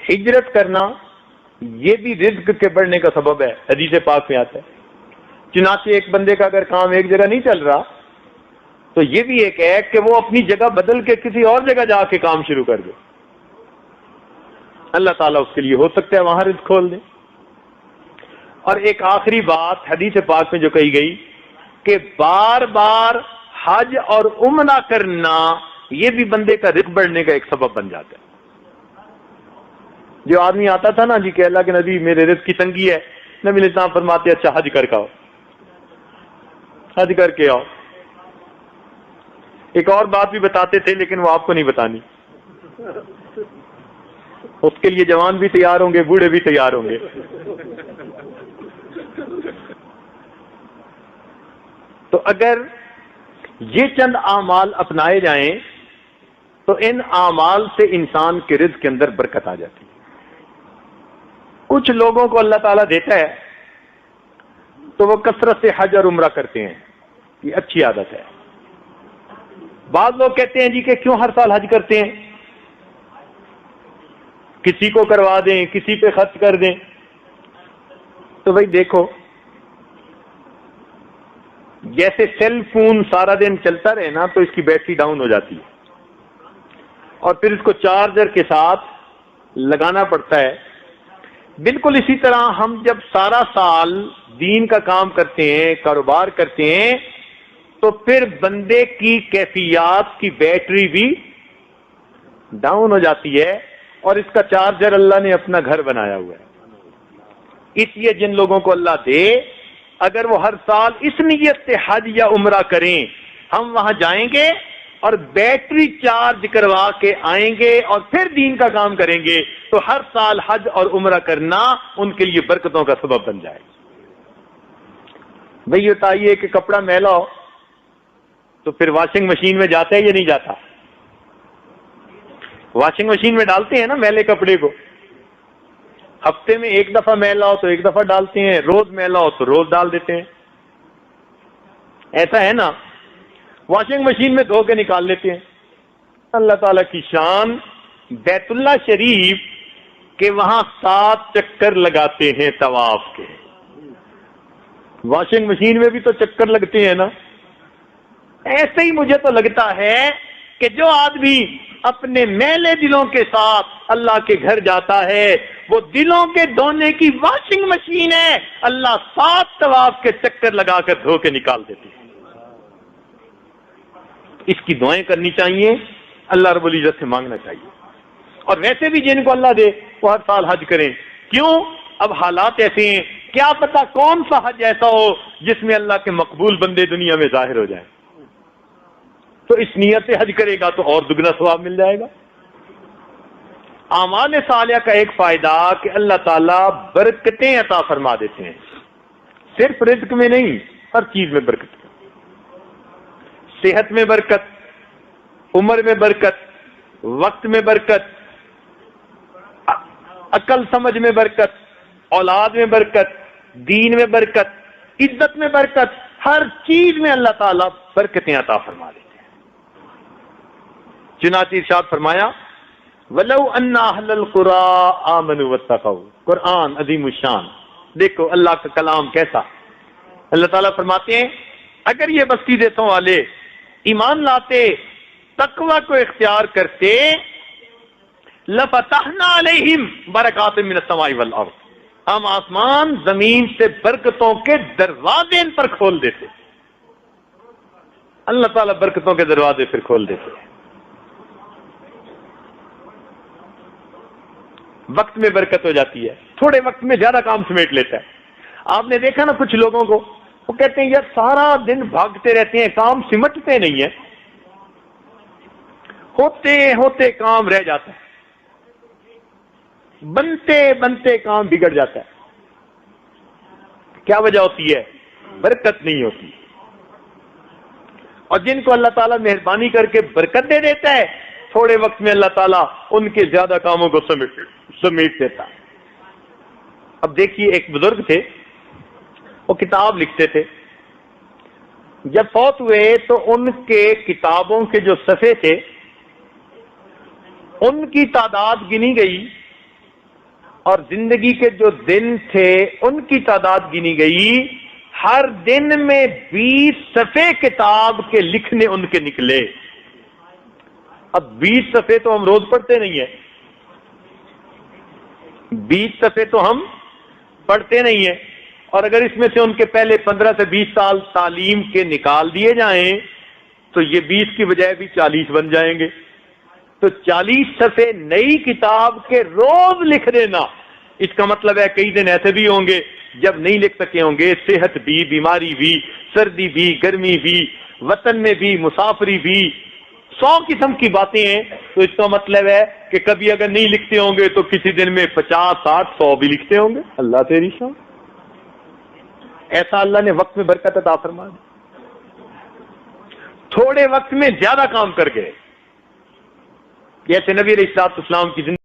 ہجرت کرنا یہ بھی رزق کے بڑھنے کا سبب ہے، حدیث پاک میں آتا ہے۔ چنانچہ ایک بندے کا اگر کام ایک جگہ نہیں چل رہا تو یہ بھی ایک ہے کہ وہ اپنی جگہ بدل کے کسی اور جگہ جا کے کام شروع کر دے، اللہ تعالیٰ اس کے لیے ہو سکتا ہے وہاں رزق کھول دے۔ اور ایک آخری بات حدیث پاک میں جو کہی گئی کہ بار بار حج اور عمرہ کرنا یہ بھی بندے کا رزق بڑھنے کا ایک سبب بن جاتا ہے۔ جو آدمی آتا تھا نا جی کہ اللہ کے نبی میرے رزق کی تنگی ہے، نبی علیہ السلام فرماتے اچھا حج کر کے آؤ، حج کر کے آؤ۔ ایک اور بات بھی بتاتے تھے لیکن وہ آپ کو نہیں بتانی، اس کے لیے جوان بھی تیار ہوں گے، بوڑھے بھی تیار ہوں گے۔ تو اگر یہ چند اعمال اپنائے جائیں تو ان اعمال سے انسان کے رزق کے اندر برکت آ جاتی ہے۔ کچھ لوگوں کو اللہ تعالیٰ دیتا ہے تو وہ کثرت سے حج اور عمرہ کرتے ہیں، یہ اچھی عادت ہے۔ بعض لوگ کہتے ہیں جی کہ کیوں ہر سال حج کرتے ہیں، کسی کو کروا دیں، کسی پہ خرچ کر دیں۔ تو بھائی دیکھو، جیسے سیل فون سارا دن چلتا رہے نا تو اس کی بیٹری ڈاؤن ہو جاتی ہے اور پھر اس کو چارجر کے ساتھ لگانا پڑتا ہے۔ بالکل اسی طرح ہم جب سارا سال دین کا کام کرتے ہیں، کاروبار کرتے ہیں، تو پھر بندے کی کیفیات کی بیٹری بھی ڈاؤن ہو جاتی ہے اور اس کا چارجر اللہ نے اپنا گھر بنایا ہوا ہے۔ اس لیے جن لوگوں کو اللہ دے، اگر وہ ہر سال اس نیت سے حج یا عمرہ کریں، ہم وہاں جائیں گے اور بیٹری چارج کروا کے آئیں گے اور پھر دین کا کام کریں گے، تو ہر سال حج اور عمرہ کرنا ان کے لیے برکتوں کا سبب بن جائے گا۔ بھئی بتائیے کہ کپڑا میلا ہو تو پھر واشنگ مشین میں جاتا ہے یا نہیں جاتا؟ واشنگ مشین میں ڈالتے ہیں نا میلے کپڑے کو، ہفتے میں ایک دفعہ میلا ہو تو ایک دفعہ ڈالتے ہیں، روز میلا ہو تو روز ڈال دیتے ہیں، ایسا ہے نا؟ واشنگ مشین میں دھو کے نکال لیتے ہیں۔ اللہ تعالیٰ کی شان، بیت اللہ شریف کے وہاں 7 چکر لگاتے ہیں طواف کے، واشنگ مشین میں بھی تو چکر لگتے ہیں نا۔ ایسے ہی مجھے تو لگتا ہے کہ جو آدمی اپنے میلے دلوں کے ساتھ اللہ کے گھر جاتا ہے وہ دلوں کے دھونے کی واشنگ مشین ہے، اللہ 7 طواف کے چکر لگا کر دھو کے نکال دیتے ہیں۔ اس کی دعائیں کرنی چاہیے، اللہ رب العزت سے مانگنا چاہیے۔ اور ویسے بھی جن کو اللہ دے وہ ہر سال حج کریں، کیوں؟ اب حالات ایسے ہیں، کیا پتا کون سا حج ایسا ہو جس میں اللہ کے مقبول بندے دنیا میں ظاہر ہو جائیں، تو اس نیت سے حج کرے گا تو اور دگنا ثواب مل جائے گا۔ اعمال صالحہ کا ایک فائدہ کہ اللہ تعالیٰ برکتیں عطا فرما دیتے ہیں، صرف رزق میں نہیں، ہر چیز میں برکت، صحت میں برکت، عمر میں برکت، وقت میں برکت، عقل سمجھ میں برکت، اولاد میں برکت، دین میں برکت، عزت میں برکت، ہر چیز میں اللہ تعالیٰ برکتیں عطا فرما دیتے ہیں۔ چنانچہ ارشاد فرمایا وَلَوْ أَنَّ أَهْلَ الْقُرَىٰ آمَنُوا وَاتَّقَوْا، قرآن عظیم الشان، دیکھو اللہ کا کلام کیسا۔ اللہ تعالیٰ فرماتے ہیں اگر یہ بستی دیسوں والے ایمان لاتے، تقوی کو اختیار کرتے، لَفَتَحْنَا عَلَيْهِمْ بَرَكَاتٍ مِّنَ السَّمَاءِ وَالْأَرْضِ، ہم آسمان زمین سے برکتوں کے دروازے ان پر کھول دیتے۔ اللہ تعالیٰ برکتوں کے دروازے پھر کھول دیتے۔ وقت میں برکت ہو جاتی ہے، تھوڑے وقت میں زیادہ کام سمیٹ لیتا ہے۔ آپ نے دیکھا نا کچھ لوگوں کو، وہ کہتے ہیں یار سارا دن بھاگتے رہتے ہیں، کام سمٹتے نہیں ہیں، ہوتے ہوتے کام رہ جاتا ہے، بنتے بنتے کام بگڑ جاتا ہے۔ کیا وجہ ہوتی ہے؟ برکت نہیں ہوتی۔ اور جن کو اللہ تعالیٰ مہربانی کر کے برکت دے دیتا ہے، تھوڑے وقت میں اللہ تعالیٰ ان کے زیادہ کاموں کو سمیٹ دیتا۔ اب دیکھیے ایک بزرگ تھے، وہ کتاب لکھتے تھے، جب فوت ہوئے تو ان کے کتابوں کے جو صفحے تھے ان کی تعداد گنی گئی اور زندگی کے جو دن تھے ان کی تعداد گنی گئی، ہر دن میں 20 صفحے کتاب کے لکھنے ان کے نکلے۔ اب 20 صفحے تو ہم روز پڑھتے نہیں ہیں، 20 صفحے تو ہم پڑھتے نہیں ہیں، اور اگر اس میں سے ان کے پہلے 15 سے 20 سال تعلیم کے نکال دیے جائیں تو یہ 20 کی بجائے بھی 40 بن جائیں گے۔ تو 40 صفحے نئی کتاب کے روز لکھ دینا، اس کا مطلب ہے کئی دن ایسے بھی ہوں گے جب نہیں لکھ سکے ہوں گے، صحت بھی، بیماری بھی، سردی بھی، گرمی بھی، وطن میں بھی، مسافری بھی، 100 قسم کی باتیں ہیں۔ تو اس کا مطلب ہے کہ کبھی اگر نہیں لکھتے ہوں گے تو کسی دن میں 50، 60، 100 بھی لکھتے ہوں گے۔ اللہ تیری شان، ایسا اللہ نے وقت میں برکت عطا فرما دی، تھوڑے وقت میں زیادہ کام کر گئے۔ جیسے نبی علیہ السلام کی زندگی